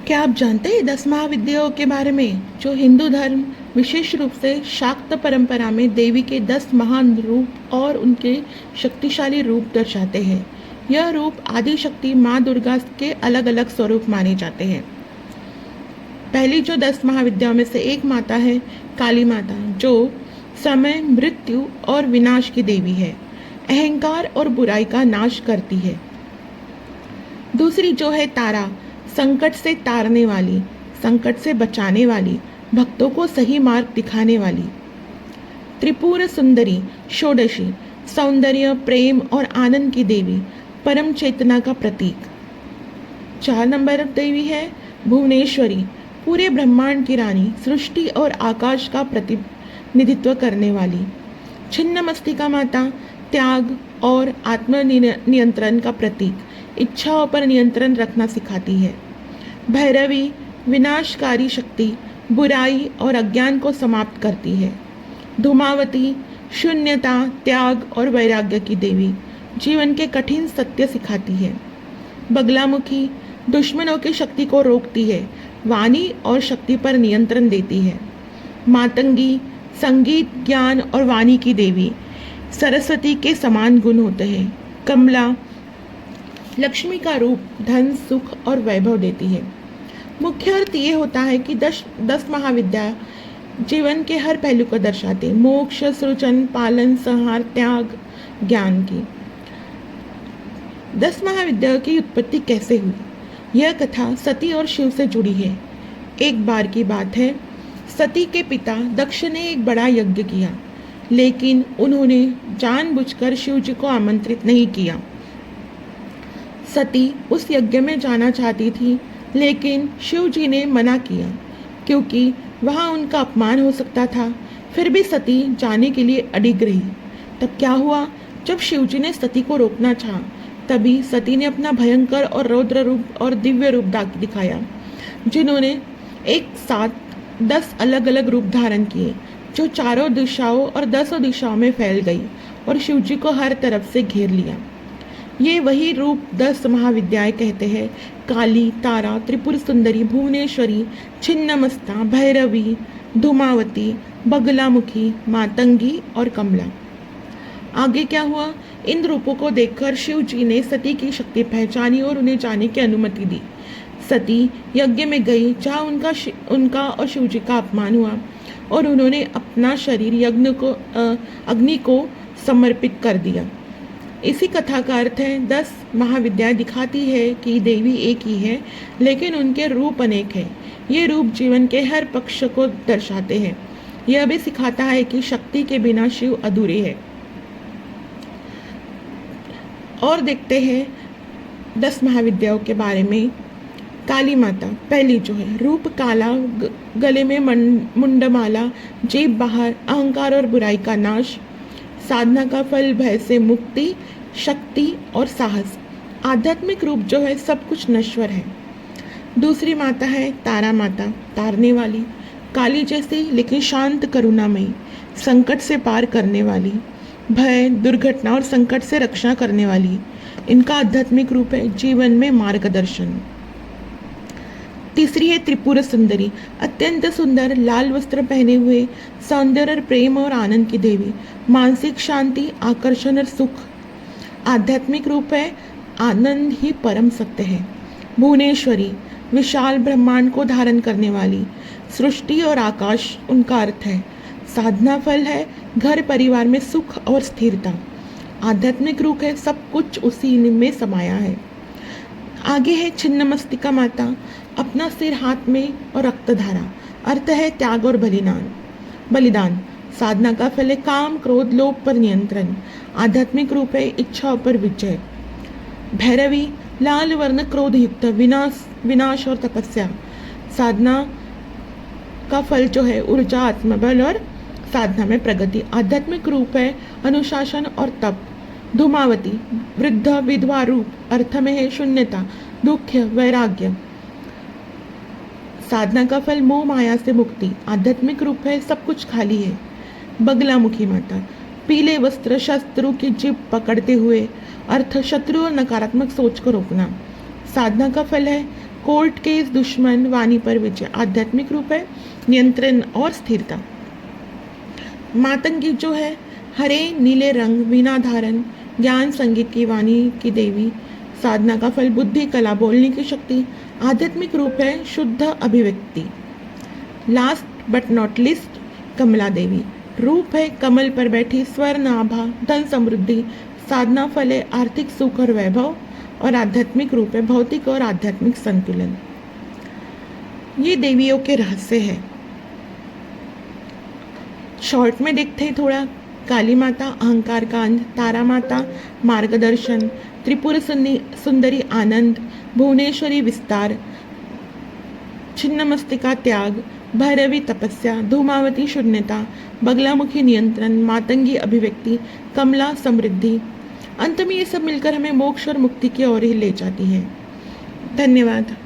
क्या आप जानते हैं 10 महाविद्याओं के बारे में, जो हिंदू धर्म विशेष रूप से शाक्त परंपरा में देवी के 10 महान रूप और उनके शक्तिशाली रूप दर्शाते हैं। यह रूप आदि शक्ति माँ दुर्गा के अलग अलग स्वरूप माने जाते हैं। पहली जो 10 महाविद्याओं में से एक माता है काली माता, जो समय, मृत्यु और विनाश की देवी है। अहंकार और बुराई का नाश करती है। दूसरी जो है तारा, संकट से तारने वाली, संकट से बचाने वाली, भक्तों को सही मार्ग दिखाने वाली। त्रिपुर सुंदरी, षोडशी, सौंदर्य, प्रेम और आनंद की देवी, परम चेतना का प्रतीक। 4 नंबर देवी है भुवनेश्वरी, पूरे ब्रह्मांड की रानी, सृष्टि और आकाश का प्रतिनिधित्व करने वाली। छिन्नमस्तिका माता, त्याग और आत्म नियंत्रण का प्रतीक, इच्छाओं पर नियंत्रण रखना सिखाती है। भैरवी, विनाशकारी शक्ति, बुराई और अज्ञान को समाप्त करती है। धूमावती, शून्यता, त्याग और वैराग्य की देवी, जीवन के कठिन सत्य सिखाती है। बगलामुखी, दुश्मनों की शक्ति को रोकती है, वाणी और शक्ति पर नियंत्रण देती है। मातंगी, संगीत, ज्ञान और वाणी की देवी, सरस्वती के समान गुण होते हैं। कमला, लक्ष्मी का रूप, धन, सुख और वैभव देती है। मुख्य अर्थ ये होता है कि 10 महाविद्या जीवन के हर पहलू को दर्शाते, मोक्ष, सृजन, पालन, संहार, त्याग, ज्ञान की। 10 महाविद्याओं की उत्पत्ति कैसे हुई? यह कथा सती और शिव से जुड़ी है। एक बार की बात है, सती के पिता दक्ष ने एक बड़ा यज्ञ किया, लेकिन उन्होंने जानबूझकर शिव जी को आमंत्रित नहीं किया। सती उस यज्ञ में जाना चाहती थी, लेकिन शिव जी ने मना किया, क्योंकि वहाँ उनका अपमान हो सकता था। फिर भी सती जाने के लिए अडिग रही। तब क्या हुआ, जब शिव जी ने सती को रोकना चाहा, तभी सती ने अपना भयंकर और रौद्र रूप और दिव्य रूप दिखाया, जिन्होंने एक साथ 10 अलग अलग रूप धारण किए, जो चारों दिशाओं और 10 दिशाओं में फैल गई और शिव जी को हर तरफ से घेर लिया। ये वही रूप 10 महाविद्याएं कहते हैं: काली, तारा, त्रिपुर सुंदरी, भुवनेश्वरी, छिन्नमस्ता, भैरवी, धूमावती, बगलामुखी, मातंगी और कमला। आगे क्या हुआ? इन रूपों को देखकर शिव जी ने सती की शक्ति पहचानी और उन्हें जाने की अनुमति दी। सती यज्ञ में गई, जहाँ उनका और शिव जी का अपमान हुआ, और उन्होंने अपना शरीर अग्नि को समर्पित कर दिया। इसी कथा का अर्थ है 10 महाविद्याएं दिखाती है कि देवी एक ही है, लेकिन उनके रूप अनेक हैं। ये रूप जीवन के हर पक्ष को दर्शाते हैं। यह भी सिखाता है कि शक्ति के बिना शिव अधूरे है। और देखते हैं 10 महाविद्याओं के बारे में। काली माता, पहली जो है, रूप काला, गले में मुंडमाला, जेब बाहर, अहंकार और बुराई का नाश। साधना का फल भय से मुक्ति, शक्ति और साहस। आध्यात्मिक रूप जो है सब कुछ नश्वर है। दूसरी माता है तारा माता, तारने वाली, काली जैसी लेकिन शांत, करुणामयी, संकट से पार करने वाली, भय, दुर्घटना और संकट से रक्षा करने वाली। इनका आध्यात्मिक रूप है जीवन में मार्गदर्शन। तीसरी है त्रिपुर सुंदरी, अत्यंत सुंदर, लाल वस्त्र पहने हुए, सौंदर्य, प्रेम और आनंद की देवी, मानसिक शांति, आकर्षण और सुख। आध्यात्मिक रूप है आनंद ही परम सत्य है। भुवनेश्वरी, विशाल ब्रह्मांड को धारण करने वाली, सृष्टि और आकाश उनका अर्थ है। साधना फल है घर परिवार में सुख और स्थिरता। आध्यात्मिक रूप है सब कुछ उसी में समाया है। आगे है छिन्नमस्तिका माता, अपना सिर हाथ में और रक्तधारा, अर्थ है त्याग और बलिदान। साधना का फल है काम, क्रोध, लोभ पर नियंत्रण। आध्यात्मिक रूप है इच्छाओं पर विजय। भैरवी, लाल वर्ण, क्रोध युक्त, विनाश और तपस्या। साधना का फल जो है ऊर्जा, आत्मबल और साधना में प्रगति। आध्यात्मिक रूप है अनुशासन और तप। धूमावती, वृद्ध, विधवा रूप, अर्थ में है शून्यता, दुख, वैराग्य। साधना का फल मोह माया से मुक्ति। आध्यात्मिक रूप है सब कुछ खाली है। बगलामुखी माता, पीले वस्त्र, शत्रु की जिभ पकड़ते हुए, अर्थ शत्रु और नकारात्मक सोच को रोकना। साधना का फल है कोर्ट केस, दुश्मन, वाणी पर विजय। आध्यात्मिक रूप है नियंत्रण और स्थिरता। मातंगी जो है हरे नीले रंग, वीणा धारण, ज्ञान संगीत की वाणी की देवी। साधना का फल बुद्धि, कला, बोलने की शक्ति। आध्यात्मिक रूप है शुद्ध अभिव्यक्ति। लास्ट बट नॉट लिस्ट कमला देवी। रूप है कमल पर बैठी, स्वर्ण आभा, धन समृद्धि। साधना फल है आर्थिक सुख और वैभव। और आध्यात्मिक रूप है भौतिक और आध्यात्मिक संतुलन। ये देवियों के रहस्य है। शॉर्ट में देखते हैं थोड़ा। काली माता अहंकार का अंत, तारा माता मार्गदर्शन, त्रिपुर सुंदरी आनंद, भुवनेश्वरी विस्तार, छिन्नमस्तिका त्याग, भैरवी तपस्या, धूमावती शून्यता, बगलामुखी नियंत्रण, मातंगी अभिव्यक्ति, कमला समृद्धि। अंत में ये सब मिलकर हमें मोक्ष और मुक्ति की ओर ही ले जाती है। धन्यवाद।